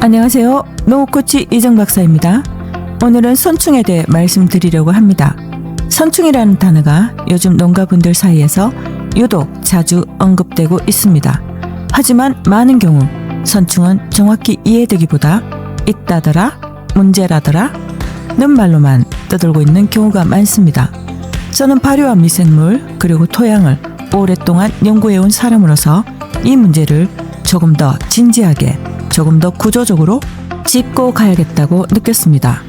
안녕하세요. 농업코치 이정박사입니다. 오늘은 선충에 대해 말씀드리려고 합니다. 선충이라는 단어가 요즘 농가분들 사이에서 유독 자주 언급되고 있습니다. 하지만 많은 경우 선충은 정확히 이해되기보다 있다더라, 문제라더라 는 말로만 떠들고 있는 경우가 많습니다. 저는 발효와 미생물 그리고 토양을 오랫동안 연구해온 사람으로서 이 문제를 조금 더 진지하게, 조금 더 구조적으로 짚고 가야겠다고 느꼈습니다.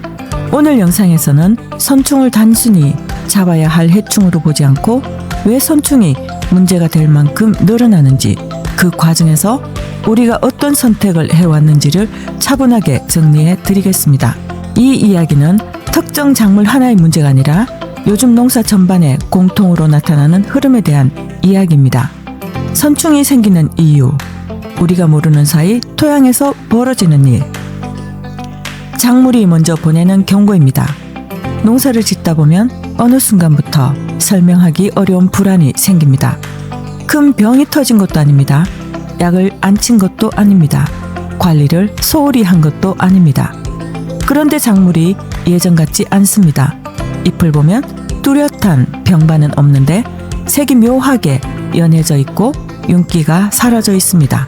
오늘 영상에서는 선충을 단순히 잡아야 할 해충으로 보지 않고 왜 선충이 문제가 될 만큼 늘어나는지, 그 과정에서 우리가 어떤 선택을 해왔는지를 차분하게 정리해 드리겠습니다. 이 이야기는 특정 작물 하나의 문제가 아니라 요즘 농사 전반에 공통으로 나타나는 흐름에 대한 이야기입니다. 선충이 생기는 이유, 우리가 모르는 사이 토양에서 벌어지는 일, 작물이 먼저 보내는 경고입니다. 농사를 짓다 보면 어느 순간부터 설명하기 어려운 불안이 생깁니다. 큰 병이 터진 것도 아닙니다. 약을 안 친 것도 아닙니다. 관리를 소홀히 한 것도 아닙니다. 그런데 작물이 예전 같지 않습니다. 잎을 보면 뚜렷한 병반은 없는데 색이 묘하게 연해져 있고 윤기가 사라져 있습니다.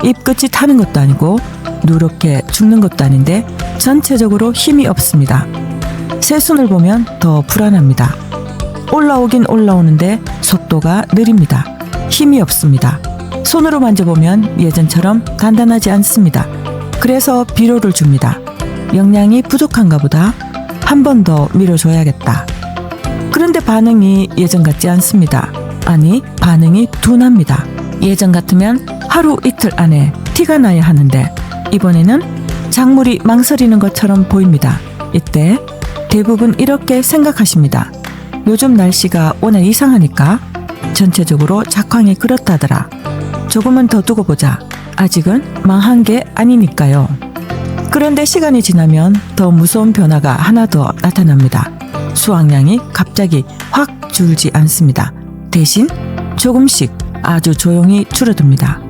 잎끝이 타는 것도 아니고 누렇게 죽는 것도 아닌데 전체적으로 힘이 없습니다. 새순을 보면 더 불안합니다. 올라오긴 올라오는데 속도가 느립니다. 힘이 없습니다. 손으로 만져보면 예전처럼 단단하지 않습니다. 그래서 비료를 줍니다. 영양이 부족한가 보다. 한 번 더 밀어줘야겠다. 그런데 반응이 예전 같지 않습니다. 아니, 반응이 둔합니다. 예전 같으면 하루 이틀 안에 티가 나야 하는데 이번에는 작물이 망설이는 것처럼 보입니다. 이때 대부분 이렇게 생각하십니다. 요즘 날씨가 워낙 이상하니까 전체적으로 작황이 그렇다더라. 조금은 더 두고 보자. 아직은 망한 게 아니니까요. 그런데 시간이 지나면 더 무서운 변화가 하나 더 나타납니다. 수확량이 갑자기 확 줄지 않습니다. 대신 조금씩 아주 조용히 줄어듭니다.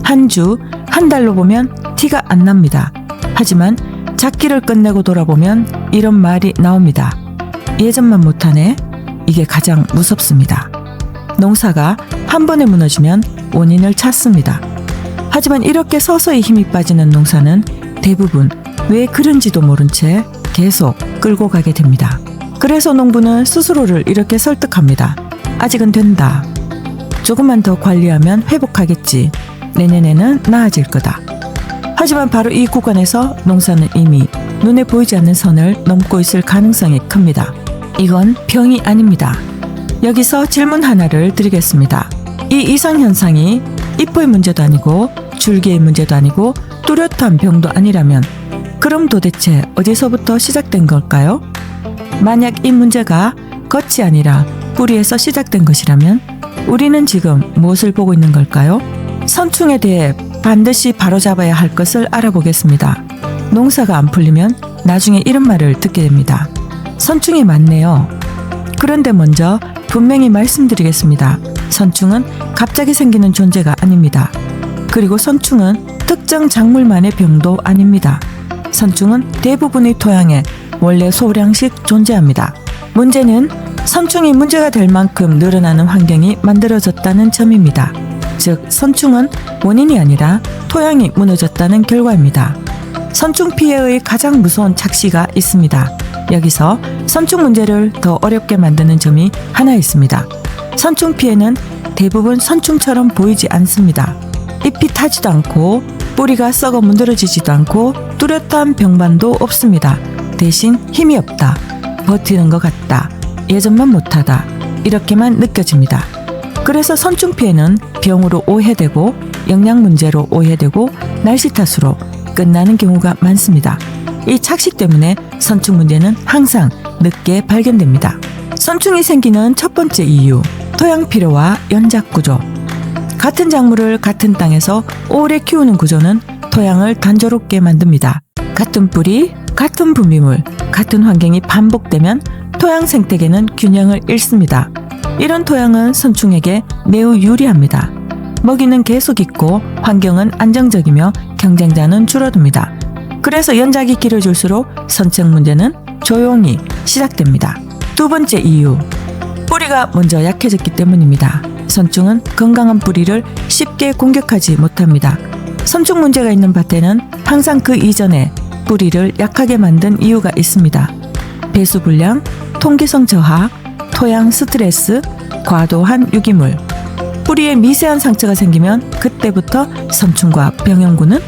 한 주, 한 달로 보면 티가 안 납니다. 하지만 작기를 끝내고 돌아보면 이런 말이 나옵니다. 예전만 못하네. 이게 가장 무섭습니다. 농사가 한 번에 무너지면 원인을 찾습니다. 하지만 이렇게 서서히 힘이 빠지는 농사는 대부분 왜 그런지도 모른 채 계속 끌고 가게 됩니다. 그래서 농부는 스스로를 이렇게 설득합니다. 아직은 된다. 조금만 더 관리하면 회복하겠지. 내년에는 나아질 거다. 하지만 바로 이 구간에서 농사는 이미 눈에 보이지 않는 선을 넘고 있을 가능성이 큽니다. 이건 병이 아닙니다. 여기서 질문 하나를 드리겠습니다. 이 이상현상이 잎의 문제도 아니고 줄기의 문제도 아니고 뚜렷한 병도 아니라면 그럼 도대체 어디서부터 시작된 걸까요? 만약 이 문제가 겉이 아니라 뿌리에서 시작된 것이라면 우리는 지금 무엇을 보고 있는 걸까요? 선충에 대해 반드시 바로잡아야 할 것을 알아보겠습니다. 농사가 안 풀리면 나중에 이런 말을 듣게 됩니다. 선충이 많네요. 그런데 먼저 분명히 말씀드리겠습니다. 선충은 갑자기 생기는 존재가 아닙니다. 그리고 선충은 특정 작물만의 병도 아닙니다. 선충은 대부분의 토양에 원래 소량씩 존재합니다. 문제는 선충이 문제가 될 만큼 늘어나는 환경이 만들어졌다는 점입니다. 즉, 선충은 원인이 아니라 토양이 무너졌다는 결과입니다. 선충 피해의 가장 무서운 착시가 있습니다. 여기서 선충 문제를 더 어렵게 만드는 점이 하나 있습니다. 선충 피해는 대부분 선충처럼 보이지 않습니다. 잎이 타지도 않고 뿌리가 썩어 문드러지지도 않고 뚜렷한 병반도 없습니다. 대신 힘이 없다, 버티는 것 같다, 예전만 못하다 이렇게만 느껴집니다. 그래서 선충 피해는 병으로 오해되고 영양 문제로 오해되고 날씨 탓으로 끝나는 경우가 많습니다. 이 착시 때문에 선충 문제는 항상 늦게 발견됩니다. 선충이 생기는 첫 번째 이유, 토양 피로와 연작 구조. 같은 작물을 같은 땅에서 오래 키우는 구조는 토양을 단조롭게 만듭니다. 같은 뿌리, 같은 분비물, 같은 환경이 반복되면 토양 생태계는 균형을 잃습니다. 이런 토양은 선충에게 매우 유리합니다. 먹이는 계속 있고 환경은 안정적이며 경쟁자는 줄어듭니다. 그래서 연작이 길어질수록 선청 문제는 조용히 시작됩니다. 두 번째 이유, 뿌리가 먼저 약해졌기 때문입니다. 선충은 건강한 뿌리를 쉽게 공격하지 못합니다. 선충 문제가 있는 밭에는 항상 그 이전에 뿌리를 약하게 만든 이유가 있습니다. 배수 불량, 통기성 저하, 토양 스트레스, 과도한 유기물, 뿌리에 미세한 상처가 생기면 그때부터 선충과 병형군은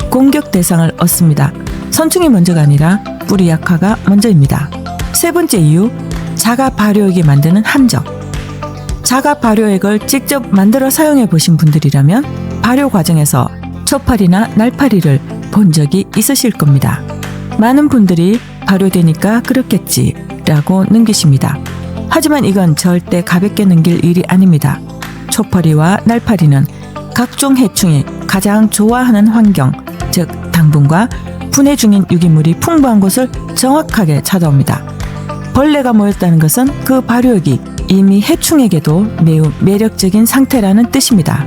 공격 대상을 얻습니다. 선충이 먼저가 아니라 뿌리 약화가 먼저입니다. 세 번째 이유, 자가 발효액이 만드는 함정. 자가 발효액을 직접 만들어 사용해 보신 분들이라면 발효 과정에서 초파리나 날파리를 본 적이 있으실 겁니다. 많은 분들이 발효되니까 그렇겠지 라고 넘기십니다. 하지만 이건 절대 가볍게 넘길 일이 아닙니다. 초파리와 날파리는 각종 해충이 가장 좋아하는 환경, 즉 당분과 분해 중인 유기물이 풍부한 곳을 정확하게 찾아옵니다. 벌레가 모였다는 것은 그 발효액이 이미 해충에게도 매우 매력적인 상태라는 뜻입니다.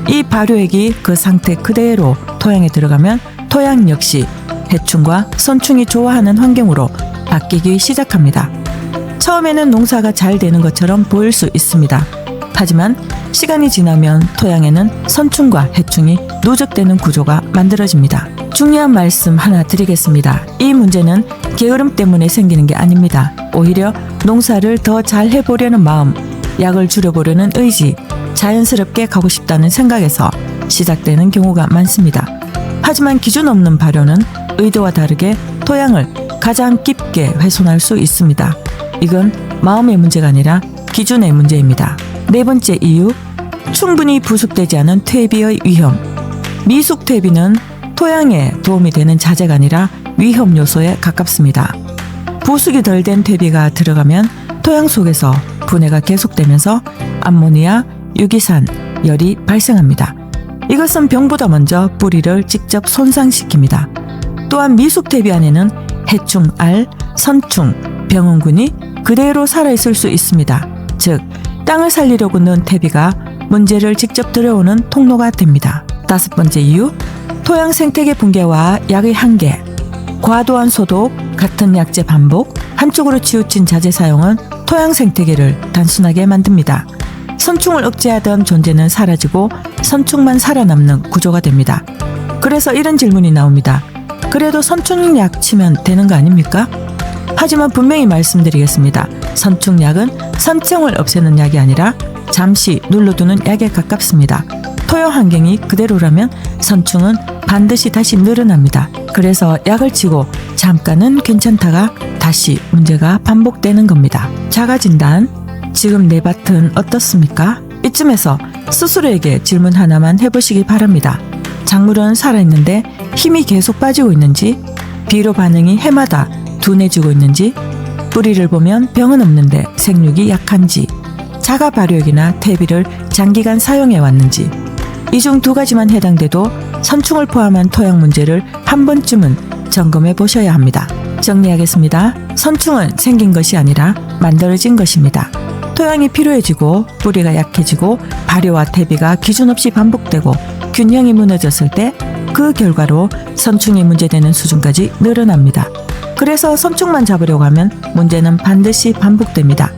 이 발효액이 그 상태 그대로 토양에 들어가면 토양 역시 해충과 선충이 좋아하는 환경으로 바뀌기 시작합니다. 처음에는 농사가 잘 되는 것처럼 보일 수 있습니다. 하지만 시간이 지나면 토양에는 선충과 해충이 누적되는 구조가 만들어집니다. 중요한 말씀 하나 드리겠습니다. 이 문제는 게으름 때문에 생기는 게 아닙니다. 오히려 농사를 더 잘 해보려는 마음, 약을 줄여보려는 의지, 자연스럽게 가고 싶다는 생각에서 시작되는 경우가 많습니다. 하지만 기준 없는 발효는 의도와 다르게 토양을 가장 깊게 훼손할 수 있습니다. 이건 마음의 문제가 아니라 기준의 문제입니다. 네 번째 이유, 충분히 부숙되지 않은 퇴비의 위험. 미숙 퇴비는 토양에 도움이 되는 자재가 아니라 위험 요소에 가깝습니다. 부숙이 덜 된 퇴비가 들어가면 토양 속에서 분해가 계속되면서 암모니아, 유기산, 열이 발생합니다. 이것은 병보다 먼저 뿌리를 직접 손상시킵니다. 또한 미숙 퇴비 안에는 해충, 알, 선충, 병원군이 그대로 살아있을 수 있습니다. 즉, 땅을 살리려고 넣은 퇴비가 문제를 직접 들여오는 통로가 됩니다. 다섯 번째 이유, 토양 생태계 붕괴와 약의 한계. 과도한 소독, 같은 약재 반복, 한쪽으로 치우친 자재 사용은 토양 생태계를 단순하게 만듭니다. 선충을 억제하던 존재는 사라지고 선충만 살아남는 구조가 됩니다. 그래서 이런 질문이 나옵니다. 그래도 선충약 치면 되는 거 아닙니까? 하지만 분명히 말씀드리겠습니다. 선충약은 선충을 없애는 약이 아니라 잠시 눌러두는 약에 가깝습니다. 토양 환경이 그대로라면 선충은 반드시 다시 늘어납니다. 그래서 약을 치고 잠깐은 괜찮다가 다시 문제가 반복되는 겁니다. 자가진단, 지금 내 밭은 어떻습니까? 이쯤에서 스스로에게 질문 하나만 해보시기 바랍니다. 작물은 살아있는데 힘이 계속 빠지고 있는지, 비료 반응이 해마다 둔해지고 있는지, 뿌리를 보면 병은 없는데 생육이 약한지, 자가 발효액이나 퇴비를 장기간 사용해 왔는지, 이 중 두 가지만 해당돼도 선충을 포함한 토양 문제를 한 번쯤은 점검해 보셔야 합니다. 정리하겠습니다. 선충은 생긴 것이 아니라 만들어진 것입니다. 토양이 피로해지고 뿌리가 약해지고 발효와 퇴비가 기준 없이 반복되고 균형이 무너졌을 때 그 결과로 선충이 문제되는 수준까지 늘어납니다. 그래서 선충만 잡으려고 하면 문제는 반드시 반복됩니다.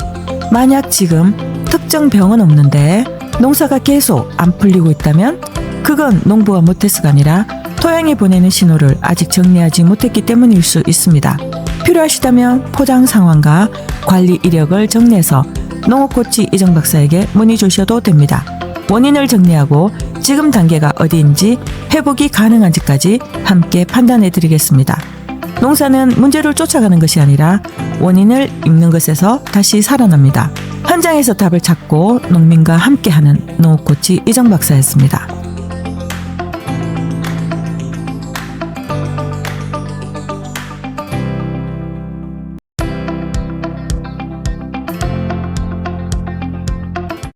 만약 지금 특정 병은 없는데 농사가 계속 안 풀리고 있다면 그건 농부가 못해서가 아니라 토양이 보내는 신호를 아직 정리하지 못했기 때문일 수 있습니다. 필요하시다면 포장 상황과 관리 이력을 정리해서 농업코치 이정 박사에게 문의 주셔도 됩니다. 원인을 정리하고 지금 단계가 어디인지 회복이 가능한지까지 함께 판단해 드리겠습니다. 농사는 문제를 쫓아가는 것이 아니라 원인을 잇는 것에서 다시 살아납니다. 현장에서 답을 찾고 농민과 함께하는 농업코치 이정 박사였습니다.